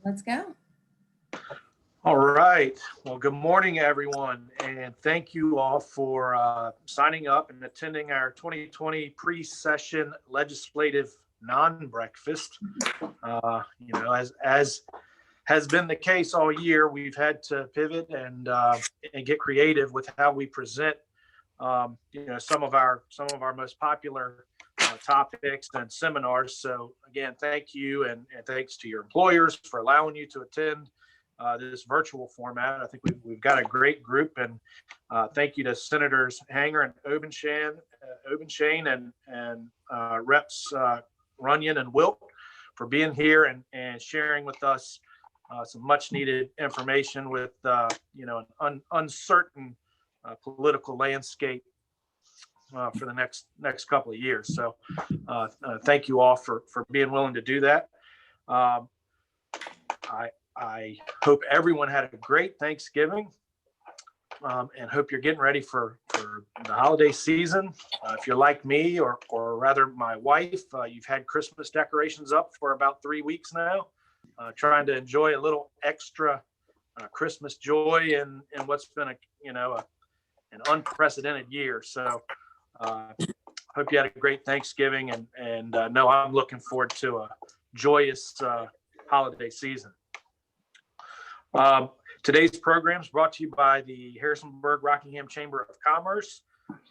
Let's go. All right. Well, good morning, everyone. And thank you all for signing up and attending our 2020 pre-session legislative non-breakfast. As has been the case all year, we've had to pivot and get creative with how we present, some of our most popular topics and seminars. So again, thank you, and thanks to your employers for allowing you to attend this virtual format. I think we've got a great group, and thank you to Senators Hanger and Obenshain and Reps Runyon and Wilt for being here and sharing with us some much needed information with an uncertain political landscape for the next couple of years. So thank you all for being willing to do that. I hope everyone had a great Thanksgiving, and hope you're getting ready for the holiday season. If you're like me, or rather my wife, you've had Christmas decorations up for about 3 weeks now, trying to enjoy a little extra Christmas joy in what's been an unprecedented year. So hope you had a great Thanksgiving, and no, I'm looking forward to a joyous holiday season. Today's program is brought to you by the Harrisonburg-Rockingham Chamber of Commerce,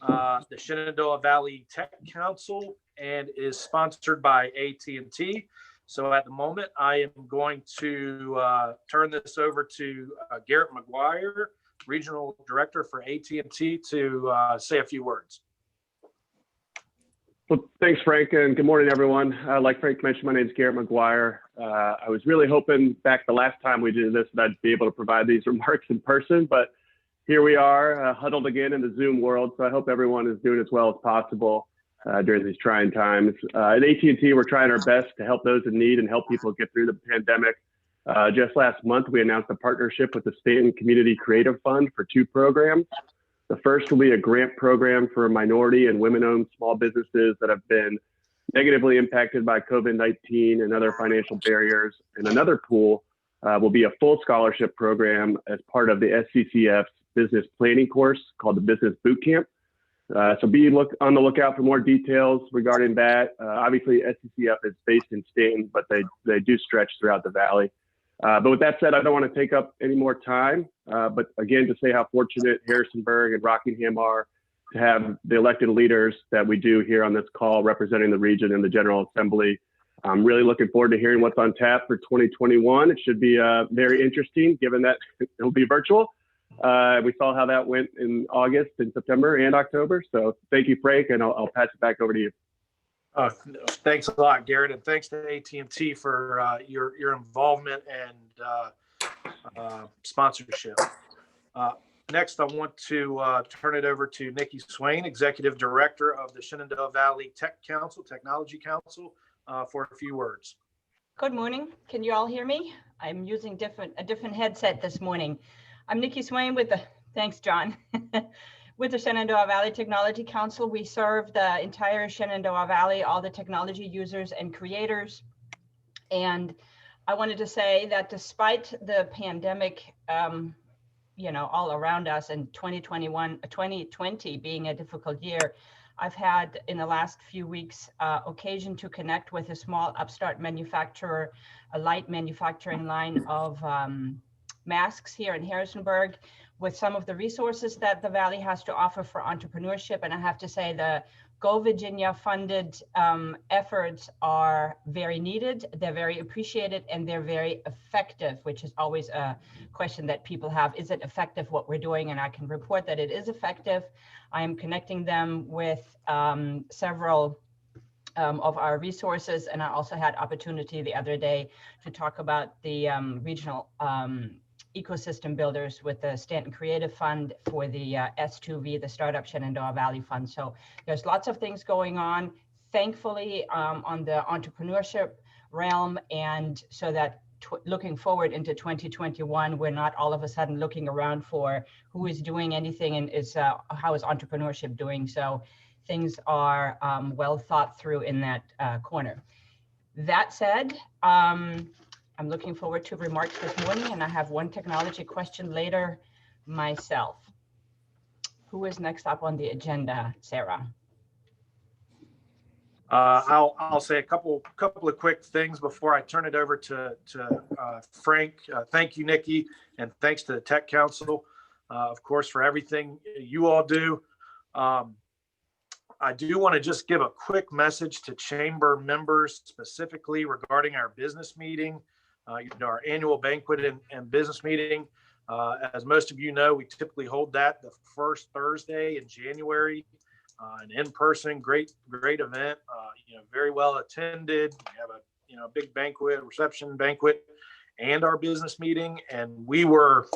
the Shenandoah Valley Tech Council, and is sponsored by AT&T. So at the moment, I am going to turn this over to Garrett McGuire, Regional Director for AT&T, to say a few words. Well, thanks, Frank, and good morning, everyone. Like Frank mentioned, my name is Garrett McGuire. I was really hoping back the last time we did this that I'd be able to provide these remarks in person, but here we are, huddled again in the Zoom world. So I hope everyone is doing as well as possible during these trying times. At AT&T, we're trying our best to help those in need and help people get through the pandemic. Just last month, we announced a partnership with the State and Community Creative Fund for 2 programs. The first will be a grant program for minority and women-owned small businesses that have been negatively impacted by COVID-19 and other financial barriers. And another pool will be a full scholarship program as part of the SCCF's business planning course called the Business Bootcamp. So be on the lookout for more details regarding that. Obviously, SCCF is based in Stanton, but they do stretch throughout the Valley. But with that said, I don't want to take up any more time. But again, to say how fortunate Harrisonburg and Rockingham are to have the elected leaders that we do here on this call representing the region in the General Assembly. I'm really looking forward to hearing what's on tap for 2021. It should be very interesting given that it'll be virtual. We saw how that went in August and September and October. So thank you, Frank, and I'll pass it back over to you. Thanks a lot, Garrett, and thanks to AT&T for your involvement and sponsorship. Next, I want to turn it over to Nikki Swain, Executive Director of the Shenandoah Valley Technology Council, for a few words. Good morning. Can you all hear me? I'm using a different headset this morning. I'm Nikki Swain thanks, John. With the Shenandoah Valley Technology Council, we serve the entire Shenandoah Valley, all the technology users and creators. And I wanted to say that despite the pandemic, all around us, and 2020 being a difficult year, I've had in the last few weeks occasion to connect with a small upstart manufacturer, a light manufacturing line of masks here in Harrisonburg, with some of the resources that the Valley has to offer for entrepreneurship. And I have to say the Go Virginia funded efforts are very needed, they're very appreciated, and they're very effective, which is always a question that people have. Is it effective what we're doing? And I can report that it is effective. I am connecting them with several of our resources. And I also had opportunity the other day to talk about the regional ecosystem builders with the Stanton Creative Fund for the S2V, the Startup Shenandoah Valley Fund. So there's lots of things going on, thankfully, on the entrepreneurship realm, and so that looking forward into 2021. We're not all of a sudden looking around for who is doing anything and how is entrepreneurship doing. So things are well thought through in that corner. That said, I'm looking forward to remarks this morning, and I have one technology question later myself. Who is next up on the agenda, Sarah? I'll say a couple of quick things before I turn it over to Frank. Thank you, Nikki, and thanks to the Tech Council, of course, for everything you all do. I do want to just give a quick message to chamber members specifically regarding our business meeting, our annual banquet and business meeting. As most of you know, we typically hold that the first Thursday in January. An in-person, great event. Very well attended. We have a big banquet, reception banquet, and our business meeting. And we were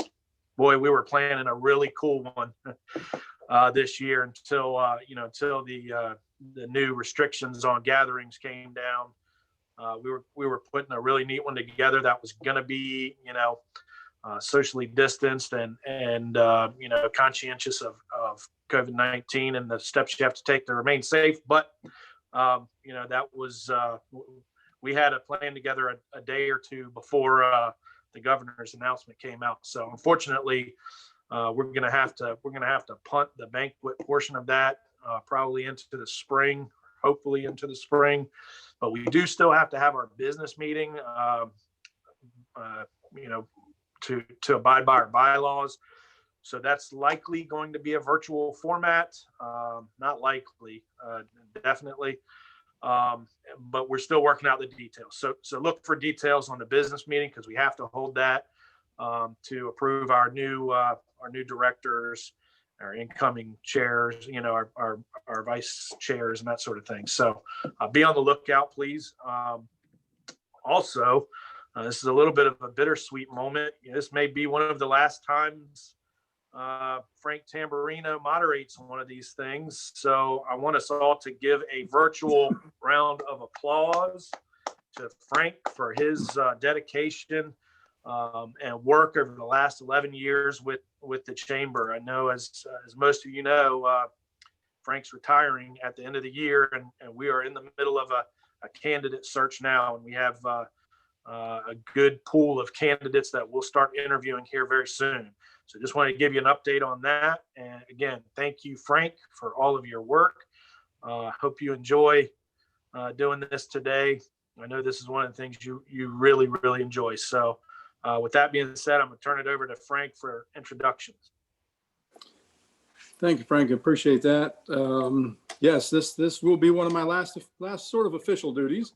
planning a really cool one this year until the new restrictions on gatherings came down. We were putting a really neat one together that was going to be socially distanced and conscientious of COVID-19 and the steps you have to take to remain safe. But that was we had a plan together a day or two before the governor's announcement came out. So unfortunately, we're gonna have to punt the banquet portion of that probably into the spring, hopefully into the spring. But we do still have to have our business meeting, to abide by our bylaws. So that's likely going to be a virtual format. Not likely, definitely. But we're still working out the details. So look for details on the business meeting because we have to hold that to approve our new directors, our incoming chairs, our vice chairs and that sort of thing. So be on the lookout, please. Also, this is a little bit of a bittersweet moment. This may be one of the last times Frank Tamburino moderates one of these things. So I want us all to give a virtual round of applause to Frank for his dedication and work over the last 11 years with the chamber. I know, as most of you know, Frank's retiring at the end of the year, and we are in the middle of a candidate search now, and we have a good pool of candidates that we'll start interviewing here very soon. So just wanted to give you an update on that. And again, thank you, Frank, for all of your work. Hope you enjoy doing this today. I know this is one of the things you really, really enjoy. So with that being said, I'm going to turn it over to Frank for introductions. Thank you, Frank. I appreciate that. Yes, this will be one of my last sort of official duties.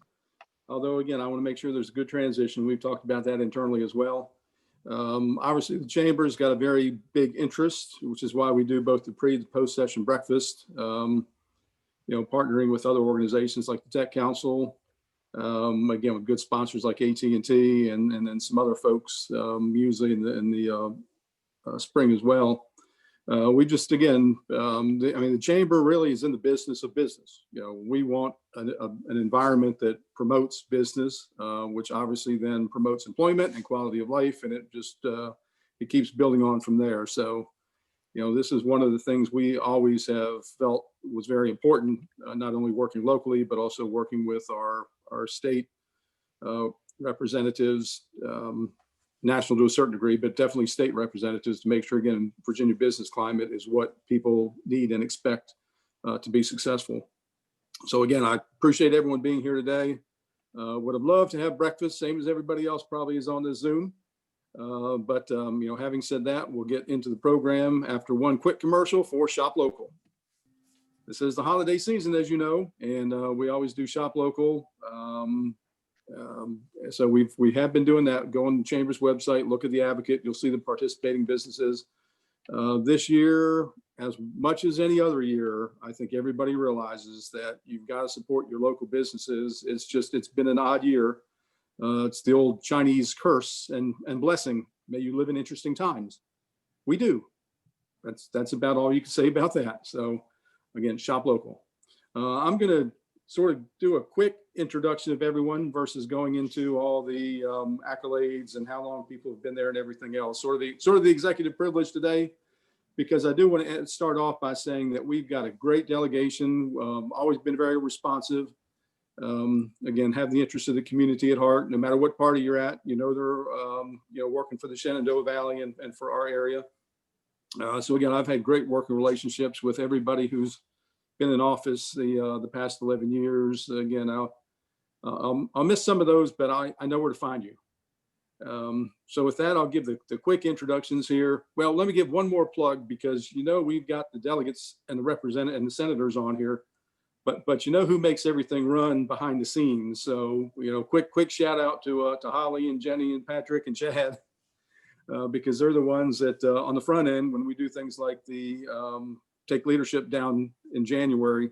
Although, again, I want to make sure there's a good transition. We've talked about that internally as well. Obviously, the chamber's got a very big interest, which is why we do both the pre and post-session breakfast, partnering with other organizations like the Tech Council, again, with good sponsors like AT&T and then some other folks, usually in the spring as well. We just, again, the chamber really is in the business of business. We want an environment that promotes business, which obviously then promotes employment and quality of life, and it just it keeps building on from there. So, this is one of the things we always have felt was very important, not only working locally, but also working with our state representatives, national to a certain degree, but definitely state representatives, to make sure, again, Virginia business climate is what people need and expect to be successful. So again, I appreciate everyone being here today. Would have loved to have breakfast, same as everybody else probably is on this Zoom. But having said that, we'll get into the program after one quick commercial for Shop Local. This is the holiday season, as you know, and we always do Shop Local. So we have been doing that. Go on the Chamber's website, look at the Advocate, you'll see the participating businesses. This year, as much as any other year, I think everybody realizes that you've got to support your local businesses. It's been an odd year. It's the old Chinese curse and blessing. May you live in interesting times. We do. That's about all you can say about that. So again, Shop Local. I'm going to sort of do a quick introduction of everyone versus going into all the accolades and how long people have been there and everything else. Sort of the executive privilege today, because I do want to start off by saying that we've got a great delegation, always been very responsive. Again, have the interest of the community at heart, no matter what party you're at. They're working for the Shenandoah Valley and for our area. So again, I've had great working relationships with everybody who's been in office the past 11 years. Again, I'll miss some of those, but I know where to find you. So with that, I'll give the quick introductions here. Well, let me give one more plug, because we've got the delegates and the representatives and the senators on here, but who makes everything run behind the scenes. So quick shout out to Holly and Jenny and Patrick and Chad, because they're the ones that on the front end, when we do things like the Take Leadership down in January,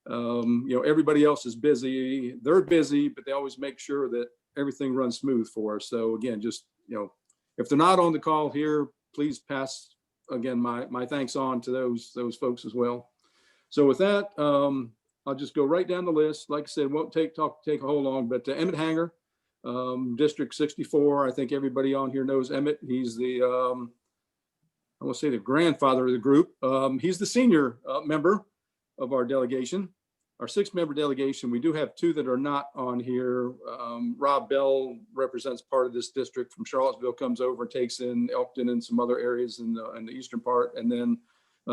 everybody else is busy. They're busy, but they always make sure that everything runs smooth for us. So again, just, if they're not on the call here, please pass again my thanks on to those folks as well. So with that, I'll just go right down the list. Like I said, won't take a whole long, but Emmett Hanger, District 64. I think everybody on here knows Emmett. He's the I want to say the grandfather of the group. He's the senior member of our delegation, our 6-member delegation. We do have 2 that are not on here. Rob Bell represents part of this district from Charlottesville, comes over and takes in Elkton and some other areas in the eastern part. And then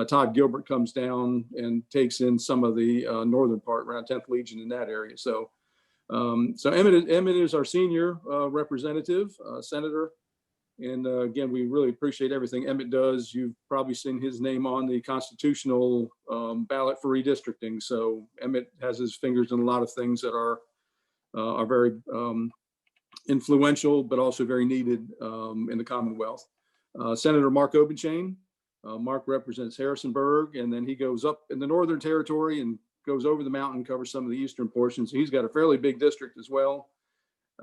Todd Gilbert comes down and takes in some of the northern part around 10th Legion in that area. So Emmett is our senior representative, senator. And again, we really appreciate everything Emmett does. You've probably seen his name on the constitutional ballot for redistricting. So Emmett has his fingers in a lot of things that are very influential, but also very needed in the Commonwealth. Senator Mark Obenchain. Mark represents Harrisonburg, and then he goes up in the Northern Territory and goes over the mountain, covers some of the eastern portions. He's got a fairly big district as well.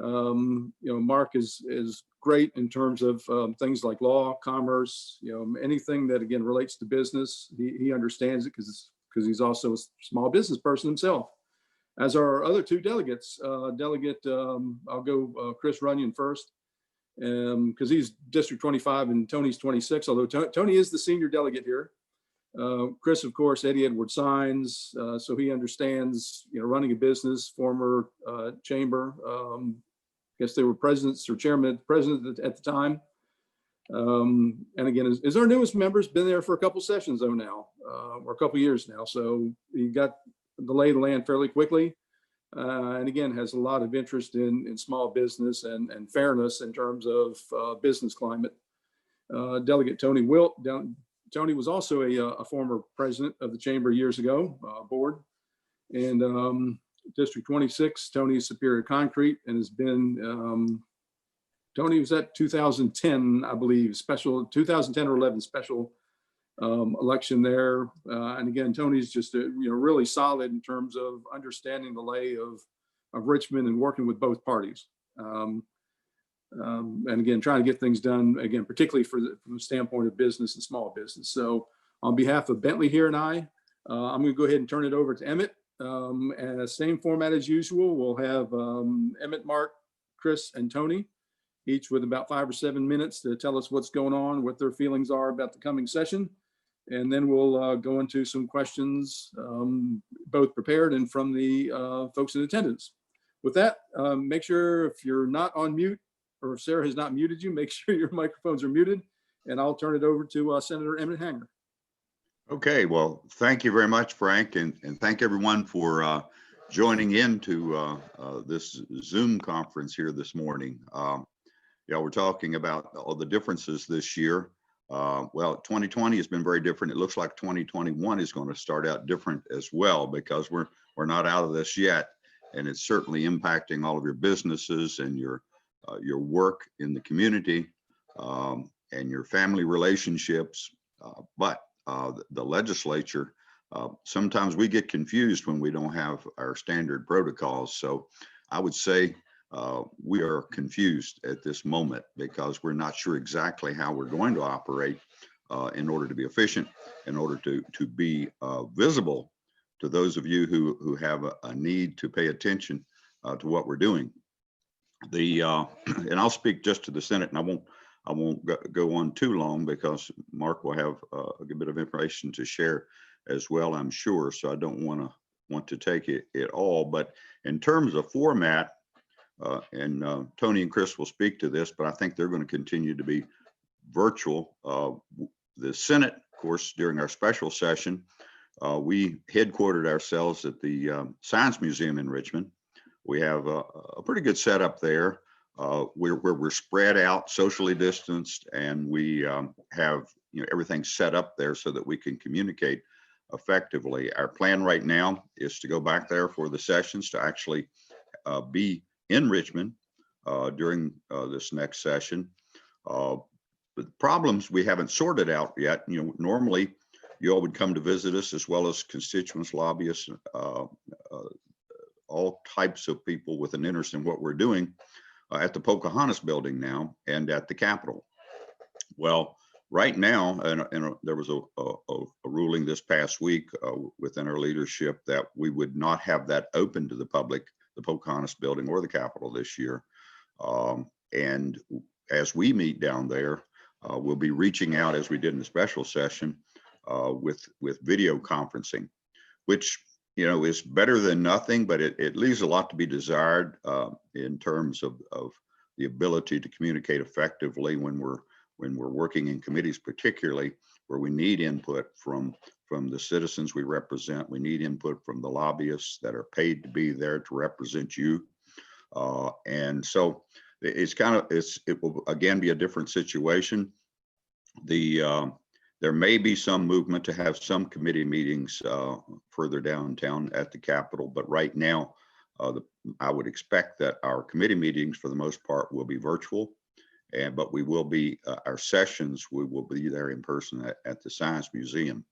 Mark is great in terms of things like law, commerce, anything that again relates to business. He understands it because he's also a small business person himself. As are our other 2 delegates. I'll go Chris Runyon first, because he's District 25 and Tony's 26, although Tony is the senior delegate here. Chris, of course, Eddie Edward Signs, so he understands, running a business, former chamber. Guess they were presidents or president at the time. And again, is our newest member. Has been there for a couple sessions though now, or a couple years now. So he got the lay of the land fairly quickly. And again, has a lot of interest in small business and fairness in terms of business climate. Delegate Tony Wilt. Tony was also a former president of the chamber years ago, board. And District 26, Tony is Superior Concrete, and has been, Tony was at 2010, I believe, special 2010 or 11 special election there. And again, Tony's just really solid in terms of understanding the lay of Richmond and working with both parties. And again, trying to get things done, again, particularly from the standpoint of business and small business. So on behalf of Bentley here and I'm going to go ahead and turn it over to Emmett. And the same format as usual, we'll have Emmett, Mark, Chris, and Tony, each with about 5 or 7 minutes to tell us what's going on, what their feelings are about the coming session. And then we'll go into some questions, both prepared and from the folks in attendance. With that, make sure if you're not on mute, or if Sarah has not muted you, make sure your microphones are muted, and I'll turn it over to Senator Emmett Hanger. Okay, well, thank you very much, Frank, and thank everyone for joining in to this Zoom conference here this morning. We're talking about all the differences this year. Well, 2020 has been very different. It looks like 2021 is going to start out different as well, because we're not out of this yet, and it's certainly impacting all of your businesses and your work in the community and your family relationships. But the legislature, sometimes we get confused when we don't have our standard protocols. So I would say we are confused at this moment because we're not sure exactly how we're going to operate in order to be efficient, in order to be visible to those of you who have a need to pay attention to what we're doing. And I'll speak just to the Senate, and I won't go on too long because Mark will have a good bit of information to share as well, I'm sure. So I don't want to take it all. But in terms of format, and Tony and Chris will speak to this, but I think they're going to continue to be virtual. The Senate, of course, during our special session, we headquartered ourselves at the Science Museum in Richmond. We have a pretty good setup there where we're spread out, socially distanced, and we have everything set up there so that we can communicate effectively. Our plan right now is to go back there for the sessions to actually be in Richmond during this next session. The problems we haven't sorted out yet. Normally you all would come to visit us, as well as constituents, lobbyists, all types of people with an interest in what we're doing at the Pocahontas building now and at the Capitol. Well, right now, and there was a ruling this past week within our leadership that we would not have that open to the public, the Pocahontas building or the Capitol this year. And as we meet down there, we'll be reaching out, as we did in the special session, with video conferencing, which is better than nothing, but it leaves a lot to be desired in terms of the ability to communicate effectively when we're working in committees, particularly where we need input from the citizens we represent. We need input from the lobbyists that are paid to be there to represent you. And so it will again be a different situation. There may be some movement to have some committee meetings further downtown at the Capitol, but right now, I would expect that our committee meetings, for the most part, will be virtual, but we will be our sessions. We will be there in person at the Science Museum.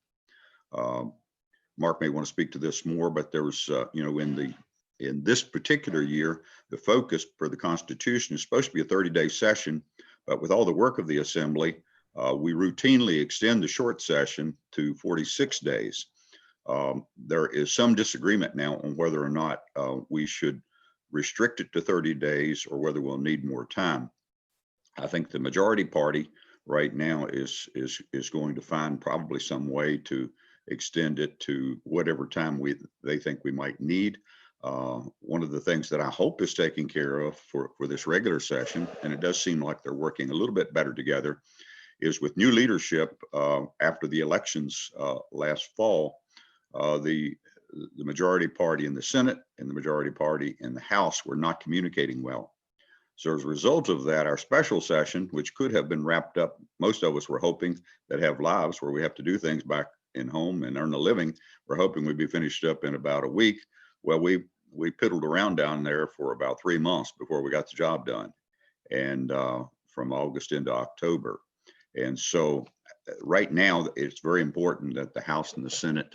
Mark may want to speak to this more, but there was, in this particular year, the focus for the Constitution is supposed to be a 30-day session, but with all the work of the Assembly, we routinely extend the short session to 46 days. There is some disagreement now on whether or not we should restrict it to 30 days or whether we'll need more time. I think the majority party right now is going to find probably some way to extend it to whatever time they think we might need. One of the things that I hope is taken care of for this regular session, and it does seem like they're working a little bit better together, is with new leadership after the elections last fall. The majority party in the Senate and the majority party in the House were not communicating well. So as a result of that, our special session, which could have been wrapped up, most of us were hoping that have lives where we have to do things back in home and earn a living, we're hoping we'd be finished up in about a week. Well, we piddled around down there for about 3 months before we got the job done, and from August into October. And so right now, it's very important that the House and the Senate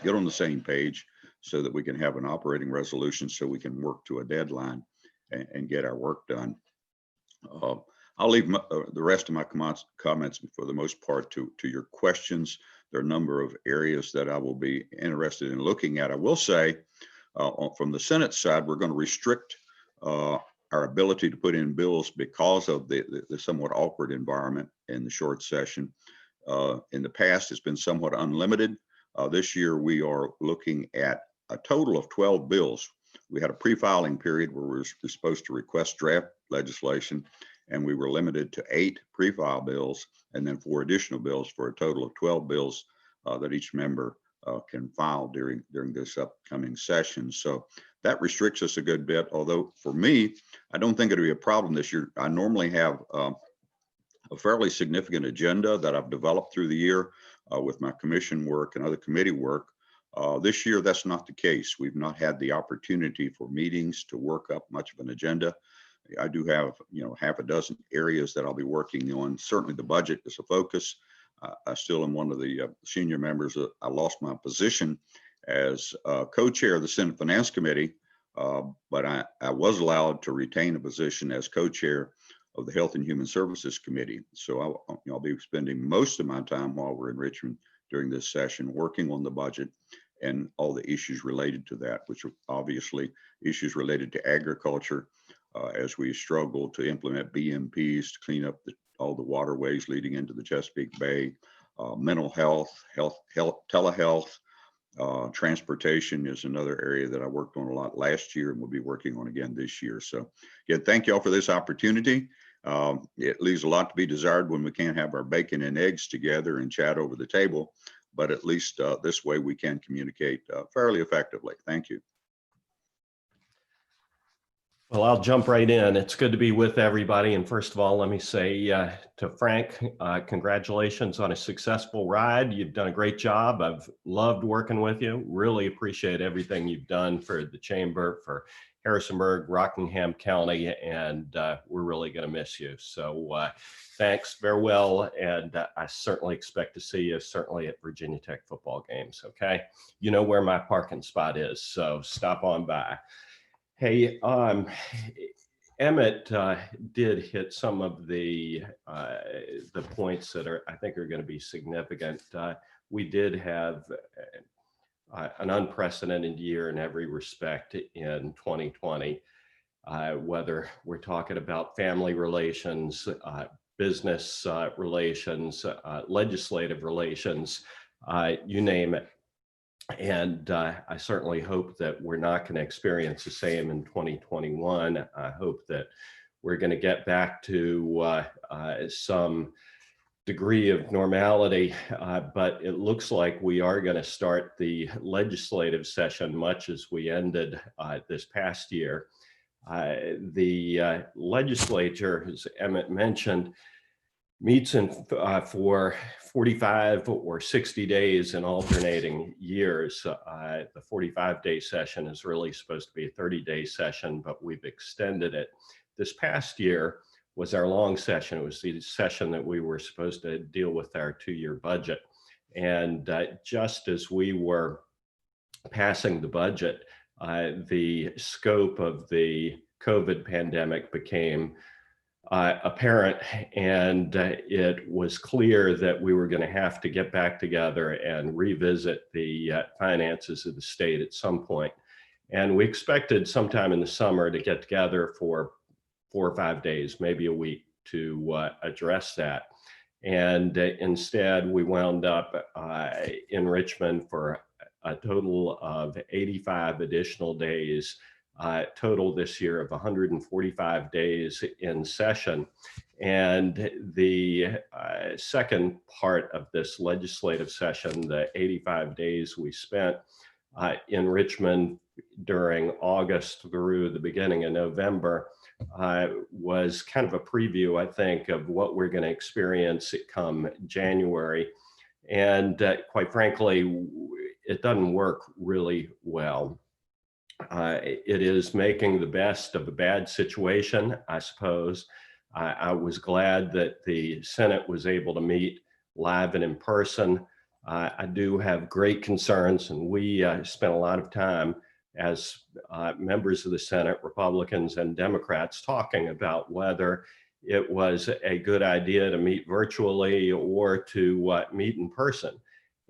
get on the same page so that we can have an operating resolution so we can work to a deadline and get our work done. I'll leave the rest of my comments for the most part to your questions. There are a number of areas that I will be interested in looking at. I will say from the Senate side, we're going to restrict our ability to put in bills because of the somewhat awkward environment in the short session. In the past, it's been somewhat unlimited. This year, we are looking at a total of 12 bills. We had a pre-filing period where we were supposed to request draft legislation, and we were limited to 8 pre-file bills and then 4 additional bills for a total of 12 bills that each member can file during this upcoming session. So that restricts us a good bit, although for me, I don't think it'll be a problem this year. I normally have a fairly significant agenda that I've developed through the year with my commission work and other committee work. This year, that's not the case. We've not had the opportunity for meetings to work up much of an agenda. I do have, half a dozen areas that I'll be working on. Certainly the budget is a focus. I still am one of the senior members. I lost my position as co-chair of the Senate Finance Committee, but I was allowed to retain a position as co-chair of the Health and Human Services Committee. So I'll be spending most of my time while we're in Richmond during this session working on the budget and all the issues related to that, which are obviously issues related to agriculture, as we struggle to implement BMPs to clean up all the waterways leading into the Chesapeake Bay, mental health, telehealth, transportation is another area that I worked on a lot last year and will be working on again this year. So again, thank you all for this opportunity. It leaves a lot to be desired when we can't have our bacon and eggs together and chat over the table, but at least this way we can communicate fairly effectively. Thank you. Well, I'll jump right in. It's good to be with everybody. And first of all, let me say to Frank, congratulations on a successful ride. You've done a great job. I've loved working with you. Really appreciate everything you've done for the Chamber, for Harrisonburg, Rockingham County, and we're really going to miss you. So thanks, farewell, and I certainly expect to see you certainly at Virginia Tech football games, okay? You know where my parking spot is, so stop on by. Hey, Emmett did hit some of the points that I think are going to be significant. We did have an unprecedented year in every respect in 2020, whether we're talking about family relations, business relations, legislative relations, you name it. And I certainly hope that we're not going to experience the same in 2021. I hope that we're going to get back to some degree of normality, but it looks like we are going to start the legislative session much as we ended this past year. The legislature, as Emmett mentioned, meets in for 45 or 60 days in alternating years. The 45-day session is really supposed to be a 30-day session, but we've extended it. This past year was our long session. It was the session that we were supposed to deal with our 2-year budget. And just as we were passing the budget, the scope of the COVID pandemic became apparent, and it was clear that we were going to have to get back together and revisit the finances of the state at some point. And we expected sometime in the summer to get together for 4 or 5 days, maybe a week, to address that. And instead, we wound up in Richmond for a total of 85 additional days, total this year of 145 days in session. And the second part of this legislative session, the 85 days we spent in Richmond during August through the beginning of November, was kind of a preview, I think, of what we're going to experience come January. And quite frankly, it doesn't work really well. It is making the best of a bad situation, I suppose. I was glad that the Senate was able to meet live and in person. I do have great concerns, and we spent a lot of time as members of the Senate, Republicans and Democrats, talking about whether it was a good idea to meet virtually or to meet in person.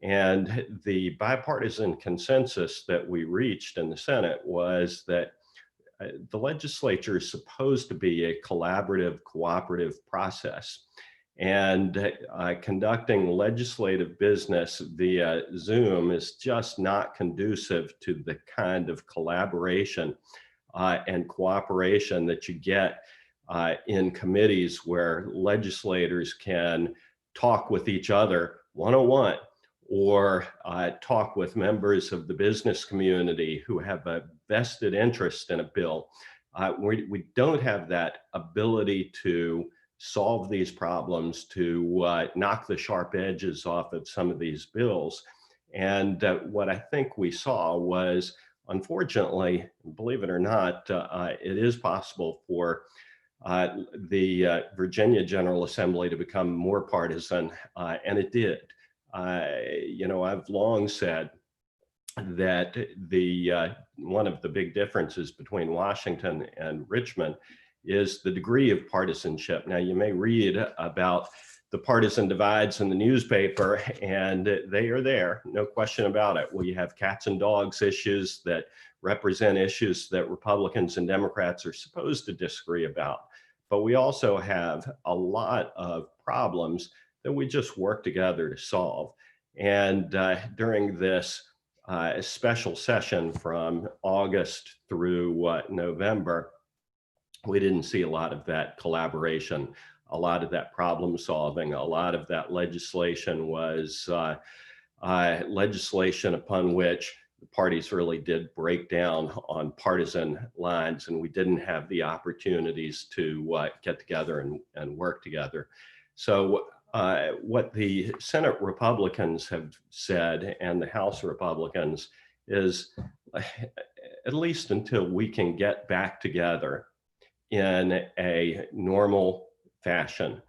And the bipartisan consensus that we reached in the Senate was that the legislature is supposed to be a collaborative, cooperative process. And conducting legislative business via Zoom is just not conducive to the kind of collaboration and cooperation that you get in committees where legislators can talk with each other one-on-one, or talk with members of the business community who have a vested interest in a bill. We don't have that ability to solve these problems, to knock the sharp edges off of some of these bills. And what I think we saw was, unfortunately, believe it or not, it is possible for the Virginia General Assembly to become more partisan, and it did. You know, I've long said that one of the big differences between Washington and Richmond is the degree of partisanship. Now, you may read about the partisan divides in the newspaper, and they are there, no question about it. We have cats and dogs issues that represent issues that Republicans and Democrats are supposed to disagree about. But we also have a lot of problems that we just work together to solve. And during this special session from August through November, we didn't see a lot of that collaboration, a lot of that problem solving. A lot of that legislation was legislation upon which the parties really did break down on partisan lines, and we didn't have the opportunities to get together and work together. So what the Senate Republicans have said and the House Republicans is, at least until we can get back together in a normal fashion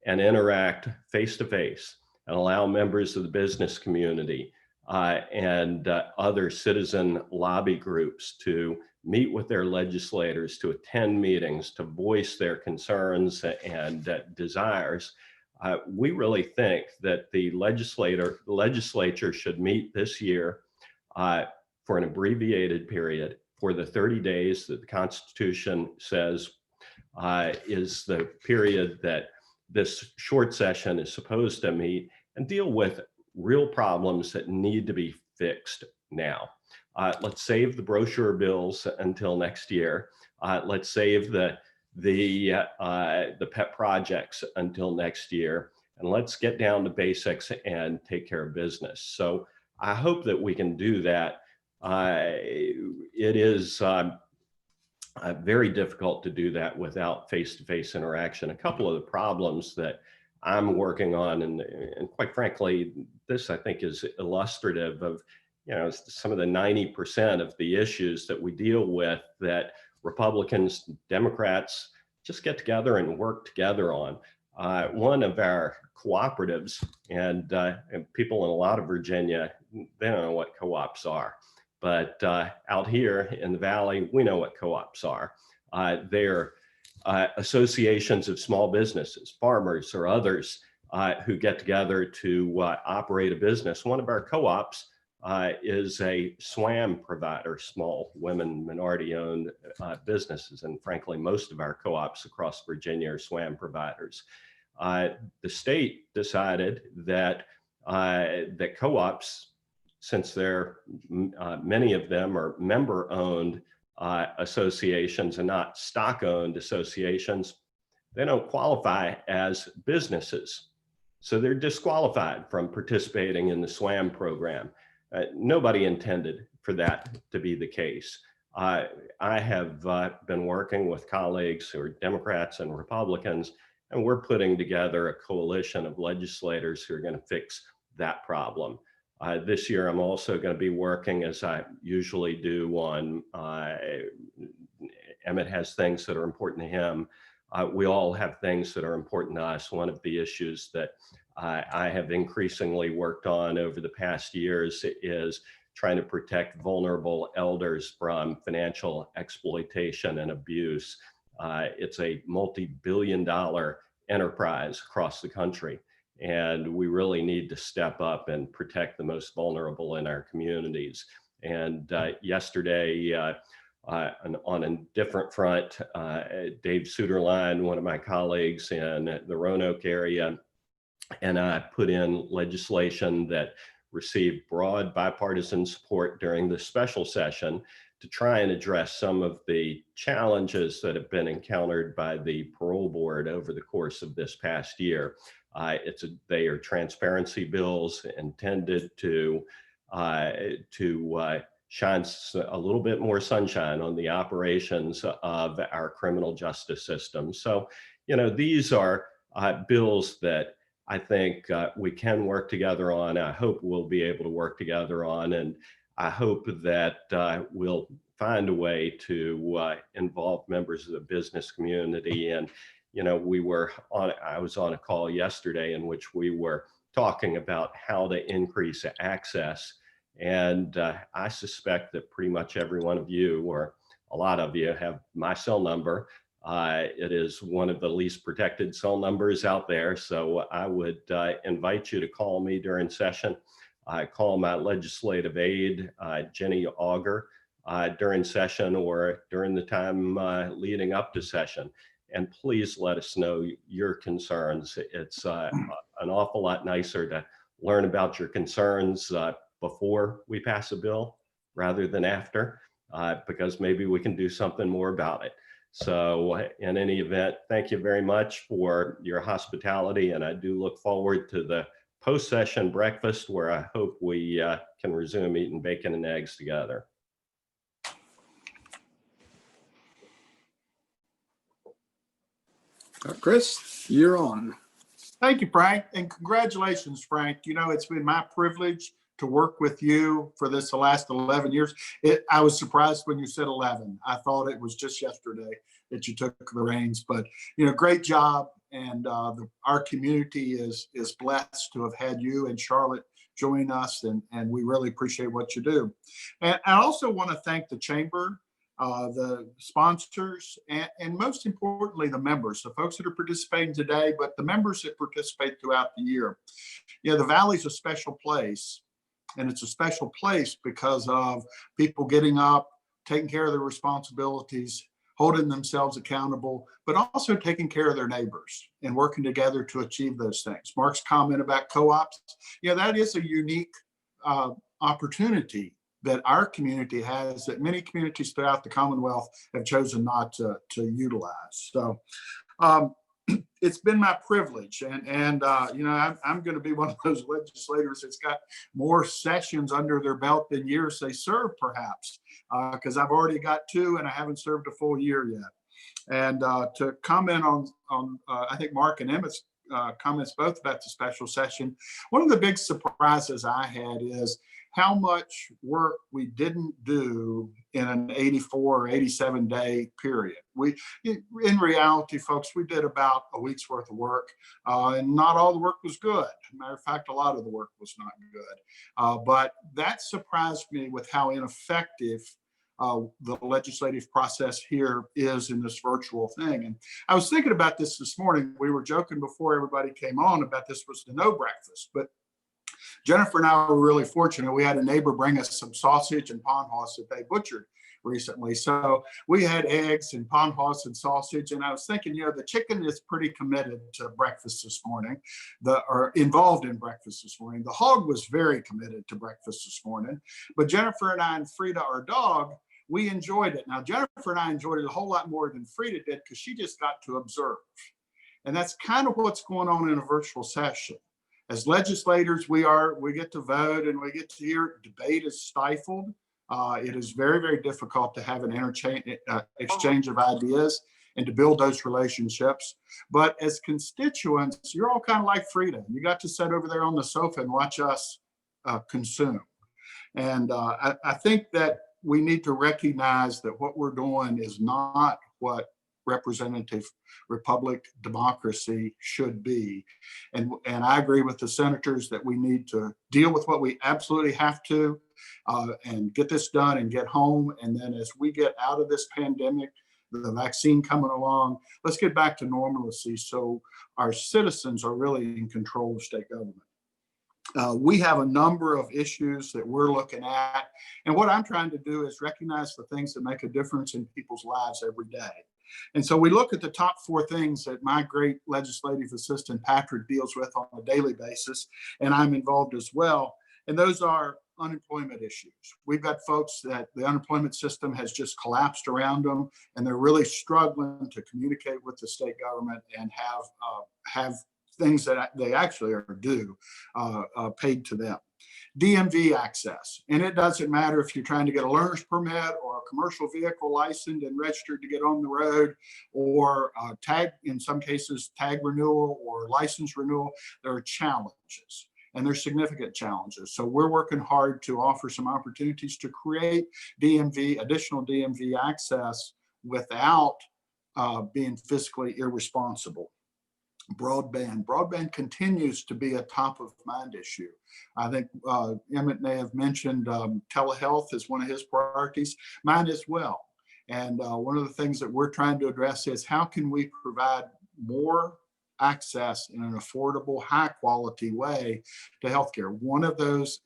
and interact face to face and allow members of the business community and other citizen lobby groups to meet with their legislators, to attend meetings, to voice their concerns and desires. We really think that the legislature should meet this year for an abbreviated period for the 30 days that the Constitution says is the period that this short session is supposed to meet, and deal with real problems that need to be fixed now. Let's save the brochure bills until next year. Let's save the pet projects until next year, and let's get down to basics and take care of business. So I hope that we can do that. It is very difficult to do that without face-to-face interaction. A couple of the problems that I'm working on, and quite frankly, this I think is illustrative of, you know, some of the 90% of the issues that we deal with that Republicans, Democrats just get together and work together on. One of our cooperatives, and people in a lot of Virginia, they don't know what co-ops are. But out here in the Valley, we know what co-ops are. They're associations of small businesses, farmers or others who get together to operate a business. One of our co-ops is a SWAM provider, small women minority-owned businesses. And frankly, most of our co-ops across Virginia are SWAM providers. The state decided that that co-ops, since they're many of them are member-owned associations and not stock-owned associations, they don't qualify as businesses. So they're disqualified from participating in the SWAM program. Nobody intended for that to be the case. I have been working with colleagues who are Democrats and Republicans, and we're putting together a coalition of legislators who are going to fix that problem. This year, I'm also going to be working, as I usually do, on Emmett has things that are important to him. We all have things that are important to us. One of the issues that I have increasingly worked on over the past years is trying to protect vulnerable elders from financial exploitation and abuse. It's a multi-billion-dollar enterprise across the country, and we really need to step up and protect the most vulnerable in our communities. And yesterday, on a different front, Dave Suderline, one of my colleagues in the Roanoke area, and I put in legislation that received broad bipartisan support during the special session to try and address some of the challenges that have been encountered by the parole board over the course of this past year. They are transparency bills intended to shine a little bit more sunshine on the operations of our criminal justice system. So, you know, these are bills that I think we can work together on. I hope we'll be able to work together on, and I hope that we'll find a way to involve members of the business community. And, you know, I was on a call yesterday in which we were talking about how to increase access. And I suspect that pretty much every one of you, or a lot of you, have my cell number. It is one of the least protected cell numbers out there. So I would invite you to call me during session. Call my legislative aide, Jenny Auger, during session or during the time leading up to session. And please let us know your concerns. It's an awful lot nicer to learn about your concerns before we pass a bill rather than after, because maybe we can do something more about it. So in any event, thank you very much for your hospitality. And I do look forward to the post-session breakfast where I hope we can resume eating bacon and eggs together. Chris, you're on. Thank you, Frank, and congratulations, Frank. You know, it's been my privilege to work with you for the last 11 years. I was surprised when you said 11. I thought it was just yesterday that you took the reins, but you know, great job. And our community is blessed to have had you and Charlotte join us, and we really appreciate what you do. And I also want to thank the chamber, the sponsors, and most importantly, the members, the folks that are participating today, but the members that participate throughout the year. You know, the Valley's a special place, and it's a special place because of people getting up, taking care of their responsibilities, holding themselves accountable, but also taking care of their neighbors and working together to achieve those things. Mark's comment about co-ops, yeah, that is a unique opportunity that our community has, that many communities throughout the Commonwealth have chosen not to utilize. So it's been my privilege, and you know, I'm going to be one of those legislators that's got more sessions under their belt than years they serve, perhaps, because I've already got 2 and I haven't served a full year yet. And to comment on I think Mark and Emmett's comments both about the special session, one of the big surprises I had is how much work we didn't do in an 84 or 87 day period. In reality, folks, we did about a week's worth of work, and not all the work was good. Matter of fact, a lot of the work was not good. But that surprised me with how ineffective the legislative process here is in this virtual thing. And I was thinking about this morning. We were joking before everybody came on about this was the no breakfast, but Jennifer and I were really fortunate. We had a neighbor bring us some sausage and pond hoss that they butchered recently. So we had eggs and pond hoss and sausage. And I was thinking, you know, the chicken is pretty committed to breakfast this morning, or involved in breakfast this morning. The hog was very committed to breakfast this morning. But Jennifer and I and Frida, our dog, we enjoyed it. Now, Jennifer and I enjoyed it a whole lot more than Frida did because she just got to observe. And that's kind of what's going on in a virtual session. As legislators, we get to vote and we get to hear debate is stifled. It is very, very difficult to have an exchange of ideas and to build those relationships. But as constituents, you're all kind of like Frida. You got to sit over there on the sofa and watch us consume. And I think that we need to recognize that what we're doing is not what representative republic democracy should be. And I agree with the senators that we need to deal with what we absolutely have to and get this done and get home. And then as we get out of this pandemic, the vaccine coming along, let's get back to normalcy so our citizens are really in control of state government. We have a number of issues that we're looking at. And what I'm trying to do is recognize the things that make a difference in people's lives every day. And so we look at the top 4 things that my great legislative assistant, Patrick, deals with on a daily basis, and I'm involved as well. And those are unemployment issues. We've got folks that the unemployment system has just collapsed around them, and they're really struggling to communicate with the state government and have things that they actually are due paid to them. DMV access, and it doesn't matter if you're trying to get a learner's permit or a commercial vehicle licensed and registered to get on the road, or tag, in some cases, tag renewal or license renewal. There are challenges, and there's significant challenges. So we're working hard to offer some opportunities to create additional DMV access without being fiscally irresponsible. Broadband continues to be a top of mind issue. I think Emmett may have mentioned telehealth is one of his priorities, mine as well. And one of the things that we're trying to address is how can we provide more access in an affordable, high quality way to healthcare. One of those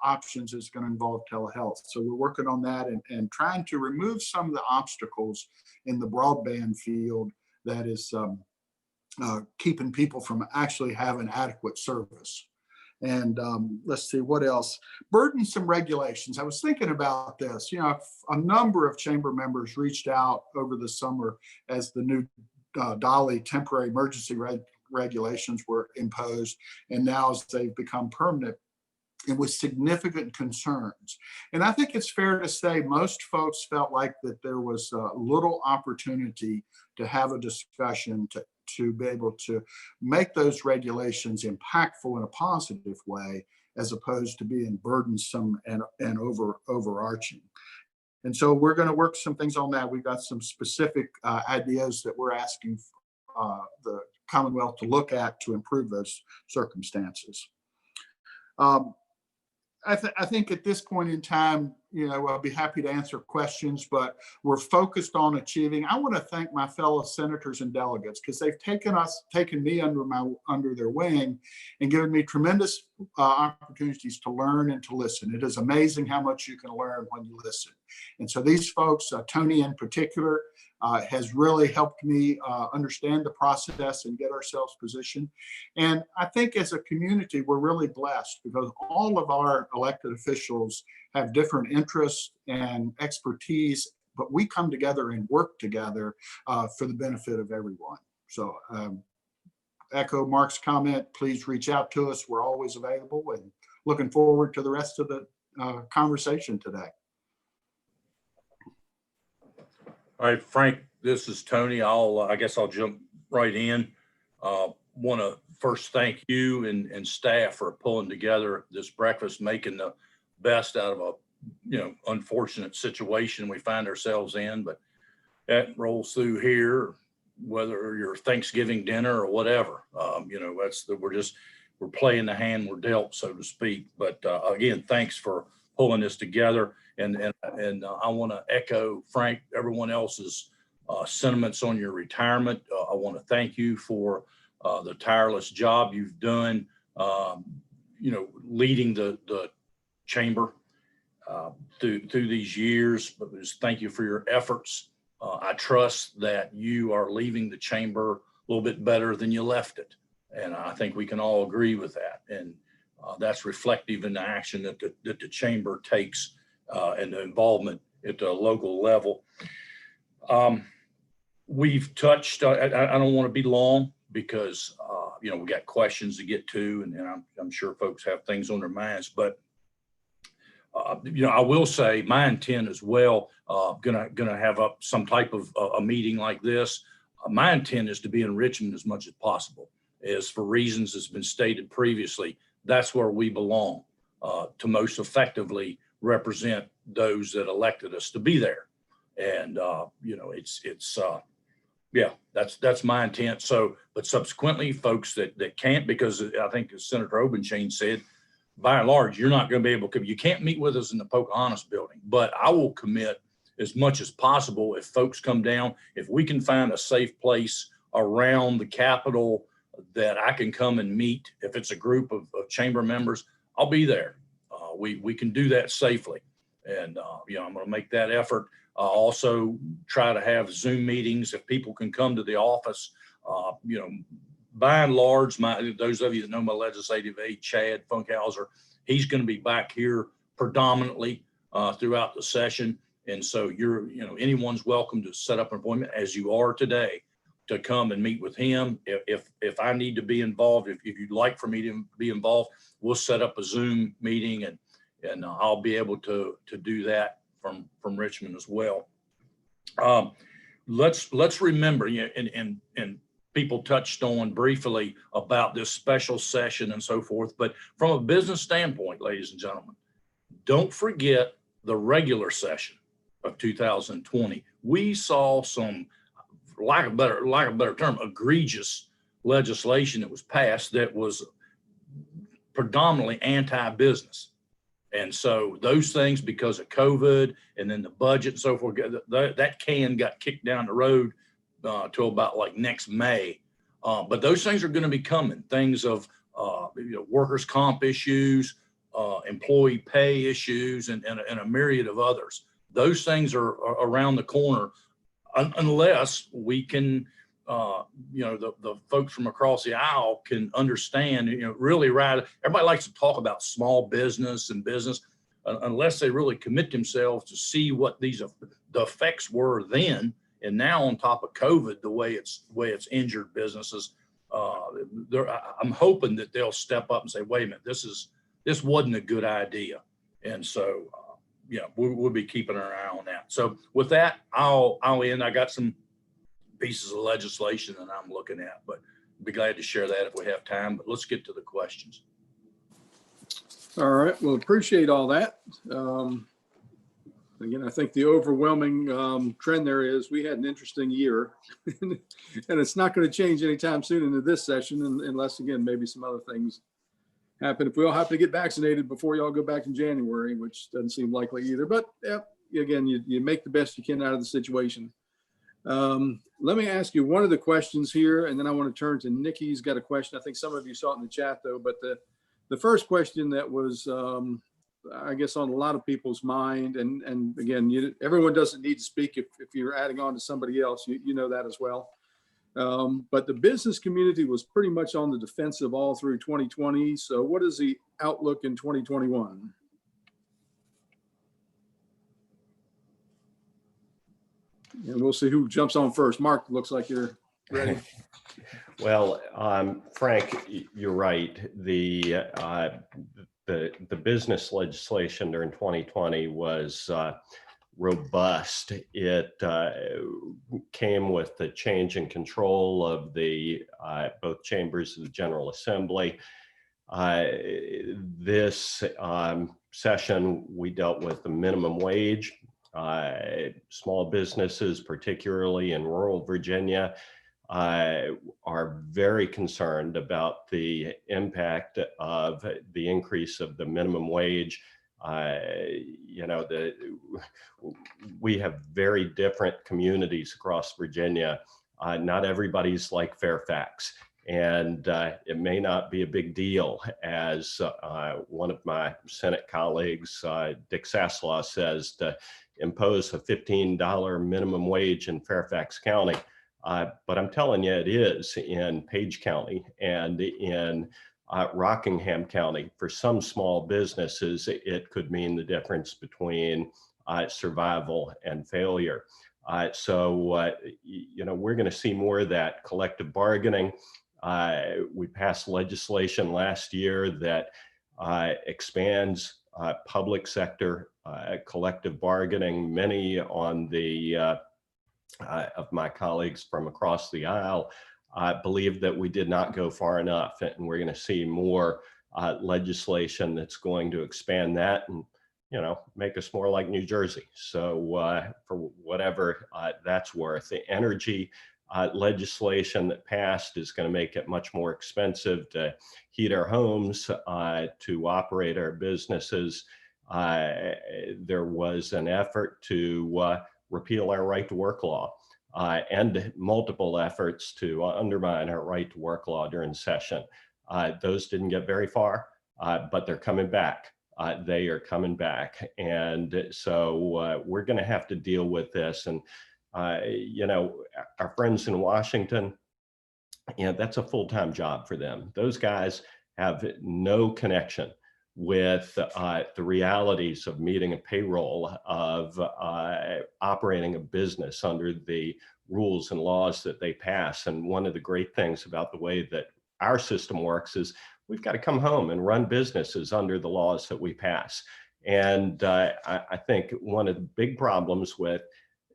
options is going to involve telehealth. So we're working on that and trying to remove some of the obstacles in the broadband field that is keeping people from actually having adequate service. And let's see what else. Burdensome regulations. I was thinking about this. You know, a number of chamber members reached out over the summer as the new Dolly temporary emergency regulations were imposed, and now as they've become permanent, and with significant concerns. And I think it's fair to say most folks felt like that there was little opportunity to have a discussion to be able to make those regulations impactful in a positive way, as opposed to being burdensome and overarching. And so we're going to work some things on that. We've got some specific ideas that we're asking the Commonwealth to look at to improve those circumstances. I think at this point in time, you know, I'll be happy to answer questions, but we're focused on achieving. I want to thank my fellow senators and delegates because they've taken me under their wing and given me tremendous opportunities to learn and to listen. It is amazing how much you can learn when you listen. And so these folks, Tony in particular, has really helped me understand the process and get ourselves positioned. And I think as a community, we're really blessed because all of our elected officials have different interests and expertise, but we come together and work together for the benefit of everyone. So echo Mark's comment, please reach out to us. We're always available and looking forward to the rest of the conversation today. All right, Frank, this is Tony. I guess I'll jump right in. Want to first thank you and staff for pulling together this breakfast, making the best out of a unfortunate situation we find ourselves in, but that rolls through here, whether your Thanksgiving dinner or whatever. We're playing the hand we're dealt, so to speak. But again, thanks for pulling this together. And I want to echo, Frank, everyone else's sentiments on your retirement. I want to thank you for the tireless job you've done, leading the chamber through these years. But just thank you for your efforts. I trust that you are leaving the chamber a little bit better than you left it. And I think we can all agree with that. And that's reflective in the action that the chamber takes and the involvement at the local level. We've touched, I don't want to be long because, we got questions to get to, and I'm sure folks have things on their minds, but, I will say my intent as well, gonna have up some type of a meeting like this. My intent is to be in Richmond as much as possible, as for reasons that's been stated previously. That's where we belong, to most effectively represent those that elected us to be there. And, that's my intent. So, but subsequently folks that can't, because I think as Senator Obenchain said, by and large, you're not going to be able to, you can't meet with us in the Pocahontas building, but I will commit as much as possible. If folks come down, if we can find a safe place around the Capitol that I can come and meet, if it's a group of chamber members, I'll be there. We can do that safely. And, I'm going to make that effort. Also try to have Zoom meetings if people can come to the office. By and large, those of you that know my legislative aide, Chad Funkhauser, he's going to be back here predominantly throughout the session. And so anyone's welcome to set up an appointment, as you are today, to come and meet with him. If I need to be involved, if you'd like for me to be involved, we'll set up a Zoom meeting and I'll be able to do that from Richmond as well. Let's remember, and people touched on briefly about this special session and so forth, but from a business standpoint, ladies and gentlemen, don't forget the regular session of 2020. We saw some, lack of a better term, egregious legislation that was passed that was predominantly anti-business. And so those things, because of COVID and then the budget and so forth, that can got kicked down the road till about like next May. But those things are going to be coming. Things of workers' comp issues, employee pay issues, and a myriad of others. Those things are around the corner, unless we can, the folks from across the aisle can understand, really right. Everybody likes to talk about small business and business, unless they really commit themselves to see what the effects were then. And now on top of COVID, the way it's injured businesses, I'm hoping that they'll step up and say, wait a minute, this wasn't a good idea. And so, we'll be keeping our eye on that. So with that, I'll end. I got some pieces of legislation that I'm looking at, but be glad to share that if we have time. But let's get to the questions. All right. Well, appreciate all that. Again, I think the overwhelming trend there is we had an interesting year, and it's not going to change anytime soon into this session, unless, again, maybe some other things happen. If we all have to get vaccinated before y'all go back in January, which doesn't seem likely either. But again, you make the best you can out of the situation. Let me ask you one of the questions here, and then I want to turn to Nikki's got a question. I think some of you saw it in the chat, though. But the first question that was, I guess, on a lot of people's mind, and again, everyone doesn't need to speak if you're adding on to somebody else, you know that as well. But the business community was pretty much on the defensive all through 2020. So what is the outlook in 2021? And we'll see who jumps on first. Mark, looks like you're ready. Well, Frank, you're right. The business legislation during 2020 was robust. It came with the change in control of the both chambers of the General Assembly. This session, we dealt with the minimum wage. Small businesses, particularly in rural Virginia, are very concerned about the impact of the increase of the minimum wage. We have very different communities across Virginia. Not everybody's like Fairfax, and it may not be a big deal, as one of my Senate colleagues, Dick Saslaw, says, to impose a $15 minimum wage in Fairfax County. But I'm telling you, it is in Page County and in Rockingham County. For some small businesses, it could mean the difference between survival and failure. So we're going to see more of that collective bargaining. We passed legislation last year that expands public sector collective bargaining. Many on the of my colleagues from across the aisle believe that we did not go far enough, and we're going to see more legislation that's going to expand that and make us more like New Jersey. So for whatever that's worth, the energy legislation that passed is going to make it much more expensive to heat our homes, to operate our businesses. There was an effort to repeal our right to work law, and multiple efforts to undermine our right to work law during session. Those didn't get very far, but they're coming back. They are coming back. And so we're going to have to deal with this. And, our friends in Washington, that's a full-time job for them. Those guys have no connection with the realities of meeting a payroll, of operating a business under the rules and laws that they pass. And one of the great things about the way that our system works is we've got to come home and run businesses under the laws that we pass. And I think one of the big problems with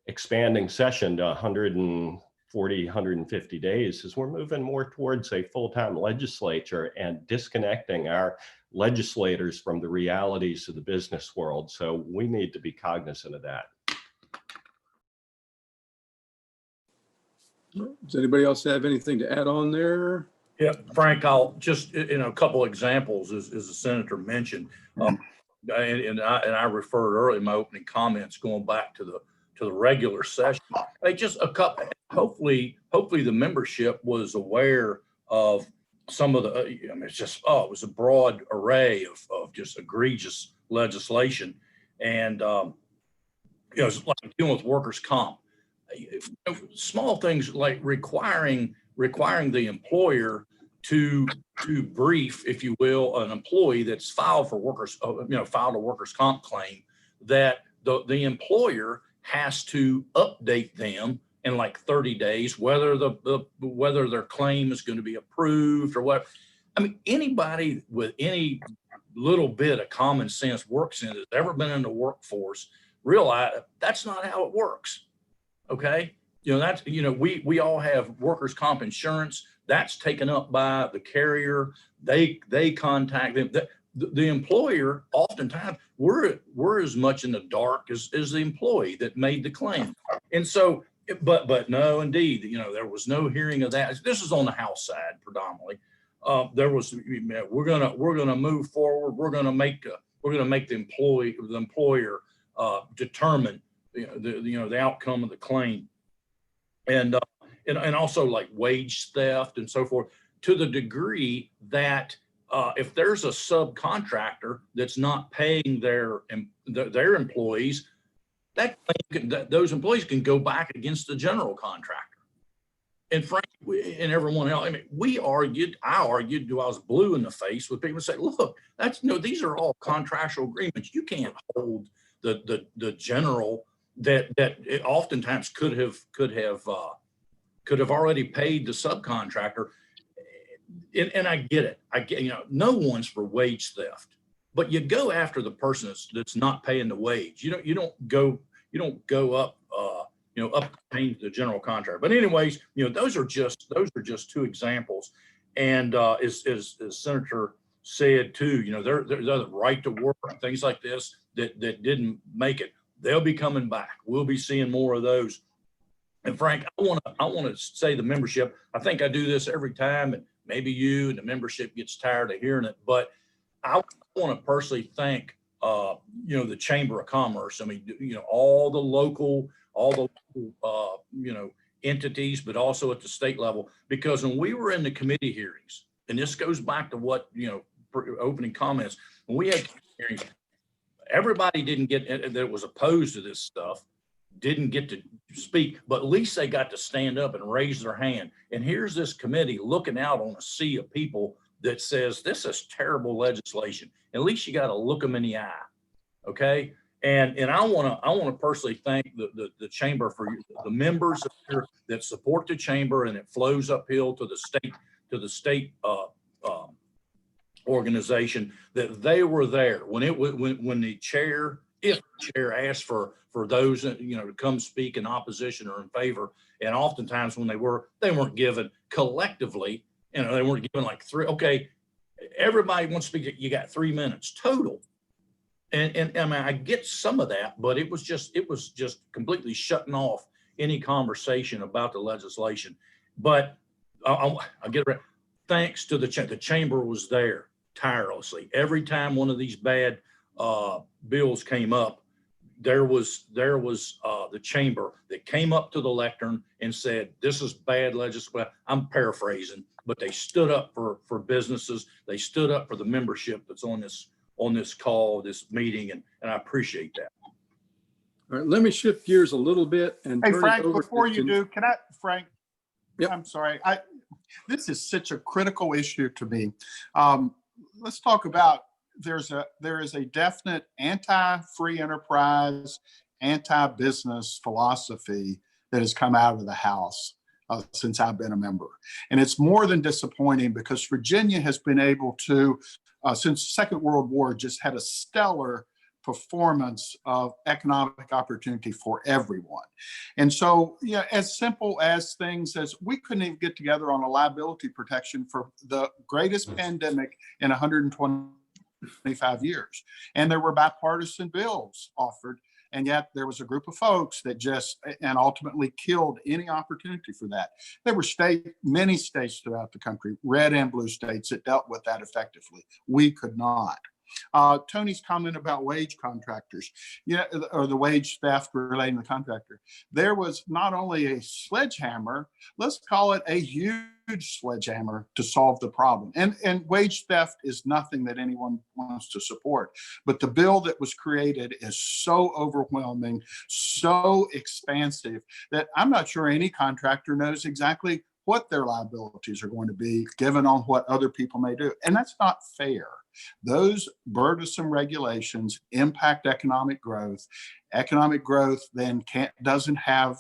expanding session to 140, 150 days is we're moving more towards a full-time legislature and disconnecting our legislators from the realities of the business world. So we need to be cognizant of that. Does anybody else have anything to add on there? Yeah, Frank, I'll just, a couple examples, as the senator mentioned. and I referred earlier in my opening comments, going back to the regular session. They just a couple, hopefully the membership was aware of some of the, I mean, it's just, it was a broad array of just egregious legislation. And, it's like dealing with workers' comp. Small things like requiring the employer to brief, if you will, an employee that's filed for filed a workers' comp claim, that the employer has to update them in like 30 days, whether whether their claim is going to be approved or what. I mean, anybody with any little bit of common sense works in it, that's ever been in the workforce, realize that's not how it works. Okay. We all have workers' comp insurance that's taken up by the carrier. They contact them. The employer, oftentimes we're as much in the dark as the employee that made the claim. And so, but no, indeed, there was no hearing of that. This is on the House side predominantly. There was, we're gonna move forward. We're gonna make the employer determine the outcome of the claim, and also like wage theft and so forth, to the degree that if there's a subcontractor that's not paying their employees, those employees can go back against the general contractor. And frankly, and everyone else, I mean, I argued till I was blue in the face with people say, look, these are all contractual agreements. You can't hold the general that it oftentimes could have already paid the subcontractor. And I get it. No one's for wage theft, but you go after the person that's not paying the wage. You don't go up paying the general contractor. But anyways, those are just two examples. And as Senator said too, there's the right to work, things like this that didn't make it. They'll be coming back. We'll be seeing more of those. And Frank, I want to say the membership, I think I do this every time, and maybe you and the membership gets tired of hearing it, but I want to personally thank the Chamber of Commerce. I mean, all the local entities, but also at the state level, because when we were in the committee hearings, and this goes back to what, opening comments, when we had hearings, everybody didn't get that was opposed to this stuff, didn't get to speak, but at least they got to stand up and raise their hand. And here's this committee looking out on a sea of people that says this is terrible legislation. At least you got to look them in the eye. Okay. And I want to personally thank the chamber for the members that support the chamber, and it flows uphill to the state organization, that they were there when the chair, if the chair asked for those to come speak in opposition or in favor, and oftentimes when they weren't given collectively, they weren't given like three. Okay, everybody wants to speak. You got 3 minutes total. And I mean, I get some of that, but it was just completely shutting off any conversation about the legislation. But I'll get it right. Thanks to the chamber was there tirelessly. Every time one of these bad bills came up, there was the chamber that came up to the lectern and said, this is bad legislation. I'm paraphrasing, but they stood up for businesses. They stood up for the membership that's on this call, this meeting, and I appreciate that. All right, let me shift gears a little bit and Hey, turn Frank, it over before to you do, Frank, Yep. I'm sorry. This is such a critical issue to me. Let's talk about, there is a definite anti-free enterprise, anti-business philosophy that has come out of the House since I've been a member. And it's more than disappointing, because Virginia has been able to, since the Second World War, just had a stellar performance of economic opportunity for everyone. And so, as simple as things as we couldn't even get together on a liability protection for the greatest pandemic in 125 years. And there were bipartisan bills offered, and yet there was a group of folks that and ultimately killed any opportunity for that. There were many states throughout the country, red and blue states, that dealt with that effectively. We could not. Tony's comment about wage contractors, or the wage theft relating to the contractor. There was not only a sledgehammer, let's call it a huge sledgehammer to solve the problem. And wage theft is nothing that anyone wants to support. But the bill that was created is so overwhelming, so expansive, that I'm not sure any contractor knows exactly what their liabilities are going to be given on what other people may do. And that's not fair. Those burdensome regulations impact economic growth. Economic growth then doesn't have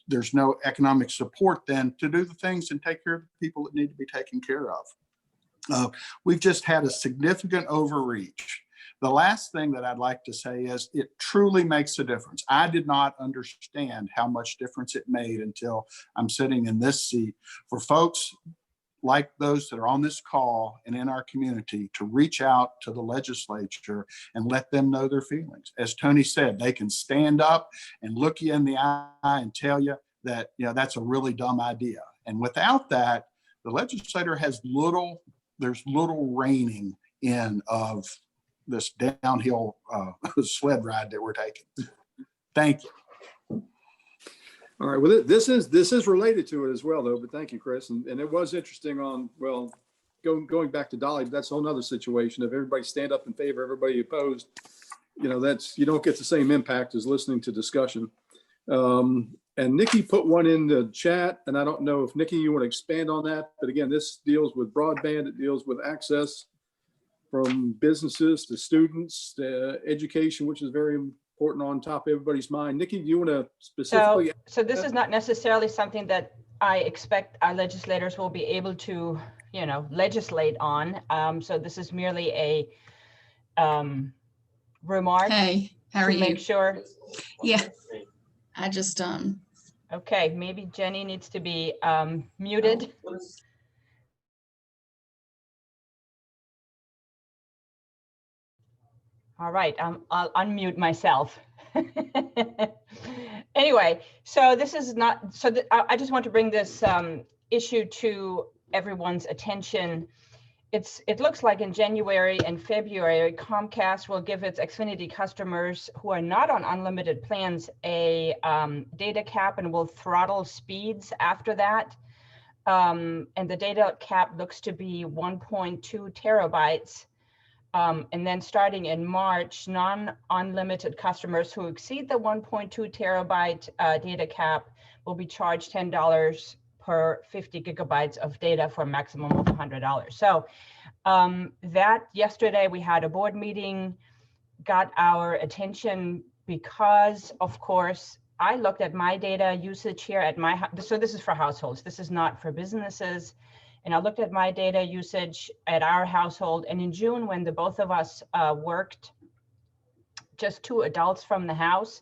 there's no economic support then to do the things and take care of the people that need to be taken care of. We've just had a significant overreach. The last thing that I'd like to say is it truly makes a difference. I did not understand how much difference it made until I'm sitting in this seat for folks like those that are on this call and in our community to reach out to the legislature and let them know their feelings. As Tony said, they can stand up and look you in the eye and tell you that, that's a really dumb idea. And without that, the legislator has there's little reining in of this downhill sled ride that we're taking. Thank you. All right, well, this is related to it as well, though, but thank you, Chris. And it was interesting going back to Dolly, that's a whole nother situation. If everybody stand up in favor, everybody opposed, you don't get the same impact as listening to discussion. And Nikki put one in the chat, and I don't know if Nikki, you want to expand on that, but again, this deals with broadband, it deals with access from businesses to students, to education, which is very important on top of everybody's mind. Nikki, do you want to specifically? So this is not necessarily something that I expect our legislators will be able to, legislate on. So this is merely a remark. Hey, how are to you? make sure. Yeah, I just, Okay, maybe Jenny needs to be muted. All right, I'll unmute myself. Anyway, so this is not, I just want to bring this issue to everyone's attention. It looks like in January and February, Comcast will give its Xfinity customers who are not on unlimited plans a data cap and will throttle speeds after that. And the data cap looks to be 1.2 terabytes. And then starting in March, non-unlimited customers who exceed the 1.2 terabyte data cap will be charged $10 per 50 gigabytes of data for a maximum of $100. So that yesterday we had a board meeting, got our attention because, of course, I looked at my data usage here at my house. So this is for households. This is not for businesses. And I looked at my data usage at our household. And in June, when the both of us worked, just 2 adults from the house,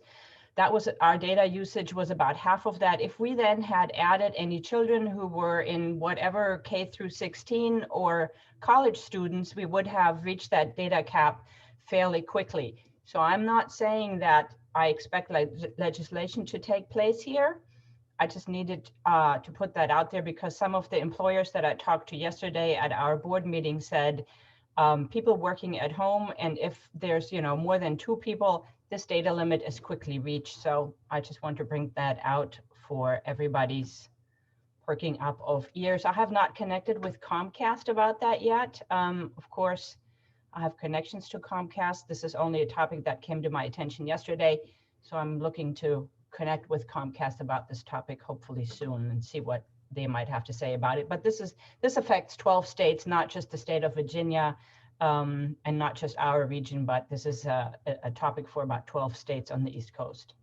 that was our data usage was about half of that. If we then had added any children who were in whatever K through 16 or college students, we would have reached that data cap fairly quickly. So I'm not saying that I expect legislation to take place here. I just needed to put that out there because some of the employers that I talked to yesterday at our board meeting said people working at home, and if there's more than 2 people, this data limit is quickly reached. So I just want to bring that out for everybody's perking up of ears. I have not connected with Comcast about that yet. Of course, I have connections to Comcast. This is only a topic that came to my attention yesterday. So I'm looking to connect with Comcast about this topic hopefully soon and see what they might have to say about it. But this affects 12 states, not just the state of Virginia and not just our region, but this is a topic for about 12 states on the East Coast.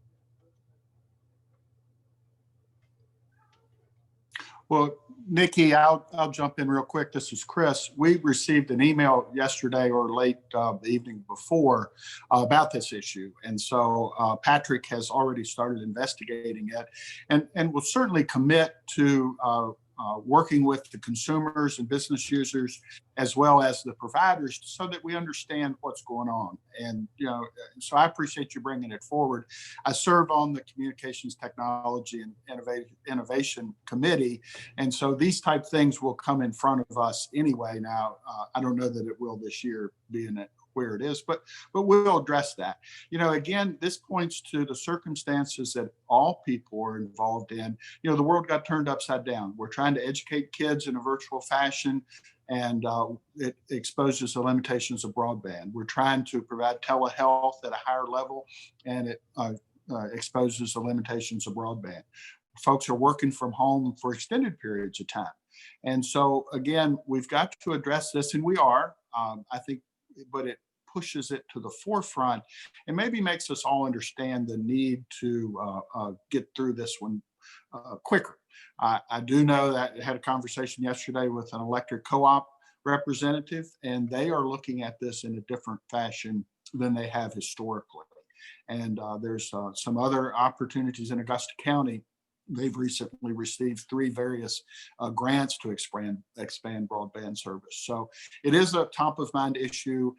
Well, Nikki, I'll jump in real quick. This is Chris. We received an email yesterday or late the evening before about this issue. And so Patrick has already started investigating it and will certainly commit to working with the consumers and business users as well as the providers so that we understand what's going on. And, so I appreciate you bringing it forward. I serve on the Communications Technology and Innovation Committee. And so these type things will come in front of us anyway. Now, I don't know that it will this year, being it where it is, but we'll address that. Again, this points to the circumstances that all people are involved in. The world got turned upside down. We're trying to educate kids in a virtual fashion, and it exposes the limitations of broadband. We're trying to provide telehealth at a higher level, and it exposes the limitations of broadband. Folks are working from home for extended periods of time. And so, again, we've got to address this, and we are, I think, but it pushes it to the forefront and maybe makes us all understand the need to get through this one quicker. I do know that I had a conversation yesterday with an electric co-op representative, and they are looking at this in a different fashion than they have historically. And there's some other opportunities in Augusta County. They've recently received 3 various grants to expand broadband service. So it is a top of mind issue.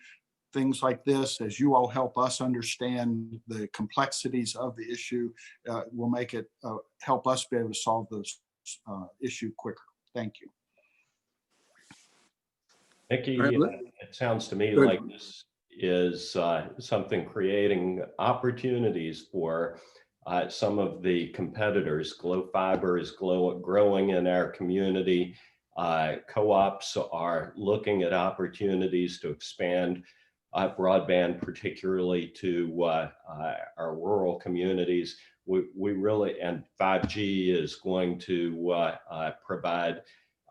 Things like this, as you all help us understand the complexities of the issue, will make it help us be able to solve this issue quicker. Thank you. Nikki, All right, it sounds to me Good. like this is something creating opportunities for some of the competitors. Glo Fiber is growing in our community. Co-ops are looking at opportunities to expand broadband, particularly to our rural communities. We really, and 5G is going to provide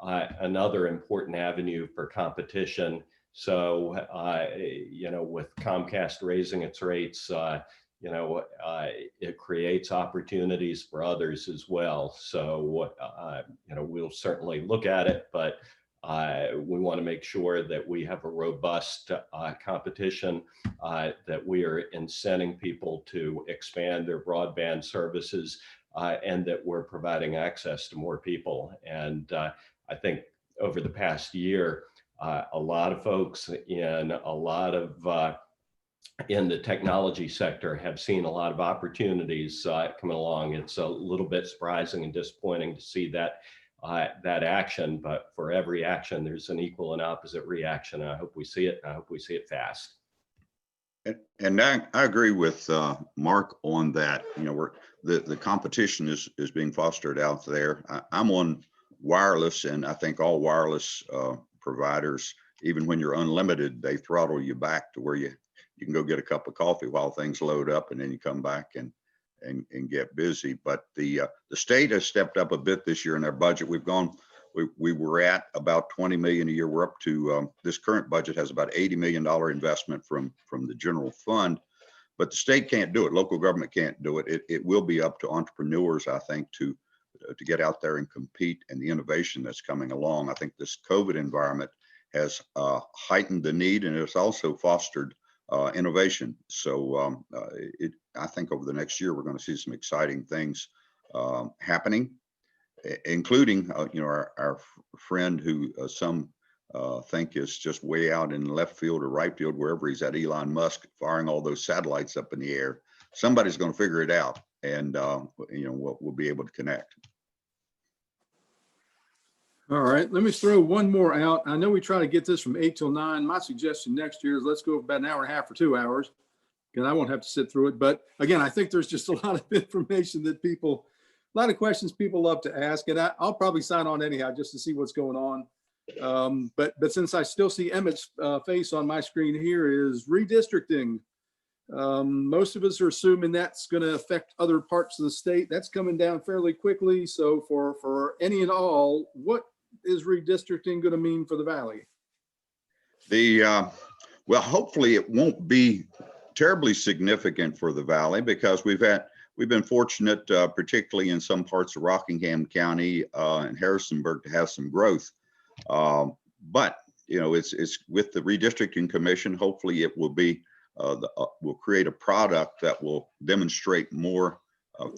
another important avenue for competition. So, with Comcast raising its rates, it creates opportunities for others as well. So, we'll certainly look at it, but we want to make sure that we have a robust competition, that we are incenting people to expand their broadband services, and that we're providing access to more people. And I think over the past year, a lot of folks in the technology sector have seen a lot of opportunities coming along. It's a little bit surprising and disappointing to see that action, but for every action, there's an equal and opposite reaction. I hope we see it. I hope we see it fast. And I agree with Mark on that. The competition is being fostered out there. I'm on wireless, and I think all wireless providers, even when you're unlimited, they throttle you back to where you can go get a cup of coffee while things load up, and then you come back and get busy. But the state has stepped up a bit this year in their budget. We were at about 20 million a year. We're up to this current budget has about $80 million investment from the general fund, but the state can't do it. Local government can't do it. It will be up to entrepreneurs, I think, to get out there and compete, and the innovation that's coming along. I think this COVID environment has heightened the need, and it's also fostered innovation. So I think over the next year, we're going to see some exciting things happening, including, our friend who some think is just way out in left field or right field, wherever he's at, Elon Musk, firing all those satellites up in the air. Somebody's going to figure it out, and we'll be able to connect. All right, let me throw one more out. I know we try to get this from 8 till 9. My suggestion next year is let's go about an hour and a half or 2 hours, and I won't have to sit through it. But again, I think there's just a lot of information that a lot of questions people love to ask, and I'll probably sign on anyhow just to see what's going on. But since I still see Emmett's face on my screen here, is redistricting. Most of us are assuming that's going to affect other parts of the state. That's coming down fairly quickly. So for any and all, what is redistricting going to mean for the Valley? Well, hopefully it won't be terribly significant for the Valley, because we've been fortunate, particularly in some parts of Rockingham County and Harrisonburg, to have some growth. But it's with the redistricting commission. Hopefully, it will be will create a product that will demonstrate more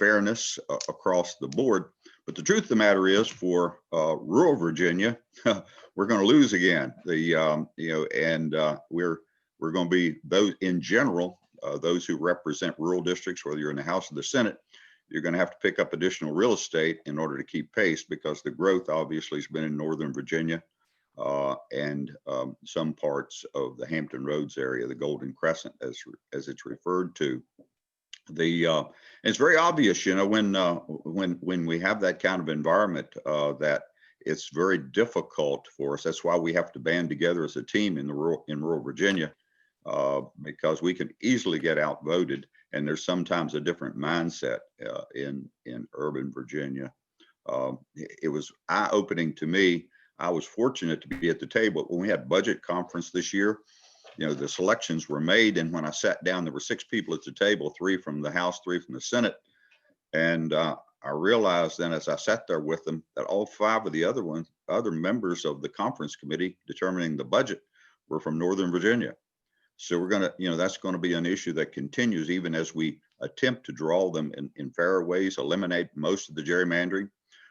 fairness across the board. But the truth of the matter is, for rural Virginia, we're going to lose again. We're going to be those in general, those who represent rural districts, whether you're in the House or the Senate, you're going to have to pick up additional real estate in order to keep pace, because the growth obviously has been in Northern Virginia and some parts of the Hampton Roads area, the Golden Crescent, as it's referred to. It's very obvious, when we have that kind of environment, that it's very difficult for us. That's why we have to band together as a team in rural Virginia, because we can easily get outvoted, and there's sometimes a different mindset in urban Virginia. It was eye-opening to me. I was fortunate to be at the table when we had budget conference this year. The selections were made, and when I sat down, there were 6 people at the table, 3 from the House, 3 from the Senate. And I realized then, as I sat there with them, that all 5 of the other members of the conference committee determining the budget were from Northern Virginia. So we're going to, that's going to be an issue that continues even as we attempt to draw them in fairer ways, eliminate most of the gerrymandering.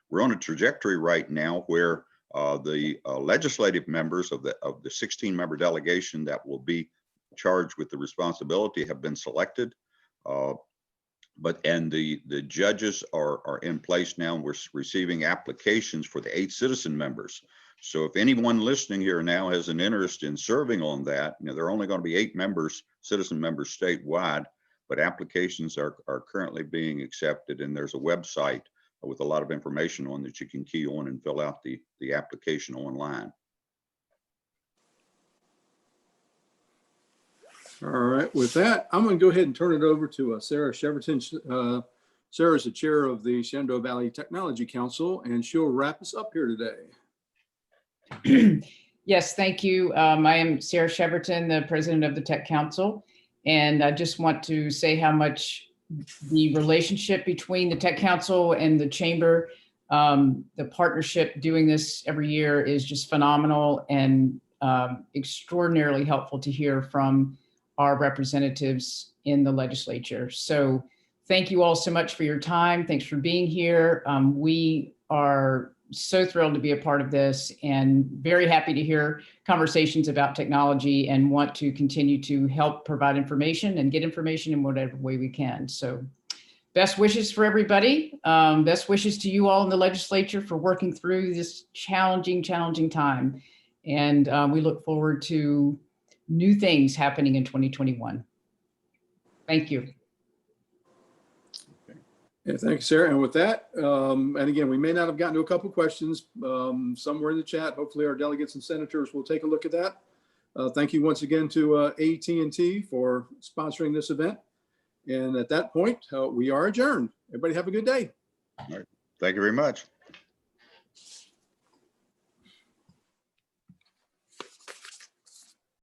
We're on a trajectory right now where the legislative members of the 16-member delegation that will be charged with the responsibility have been selected. And the judges are in place now, and we're receiving applications for the 8 citizen members. So if anyone listening here now has an interest in serving on that, there are only going to be 8 members, citizen members statewide, but applications are currently being accepted, and there's a website with a lot of information on that you can key on and fill out the application online. All right, with that, I'm going to go ahead and turn it over to Sarah Cheverton. Sarah is the chair of the Shenandoah Valley Technology Council, and she'll wrap us up here today. Yes, thank you. I am Sarah Cheverton, the president of the Tech Council, and I just want to say how much the relationship between the Tech Council and the Chamber, the partnership doing this every year is just phenomenal and extraordinarily helpful to hear from our representatives in the legislature. So thank you all so much for your time. Thanks for being here. We are so thrilled to be a part of this and very happy to hear conversations about technology and want to continue to help provide information and get information in whatever way we can. So best wishes for everybody. Best wishes to you all in the legislature for working through this challenging time. And we look forward to new things happening in 2021. Thank you. Yeah, thank you, Sarah. And with that, and again, we may not have gotten to a couple of questions somewhere in the chat. Hopefully our delegates and senators will take a look at that. Thank you once again to AT&T for sponsoring this event. And at that point, we are adjourned. Everybody have a good day. All right. Thank you very much.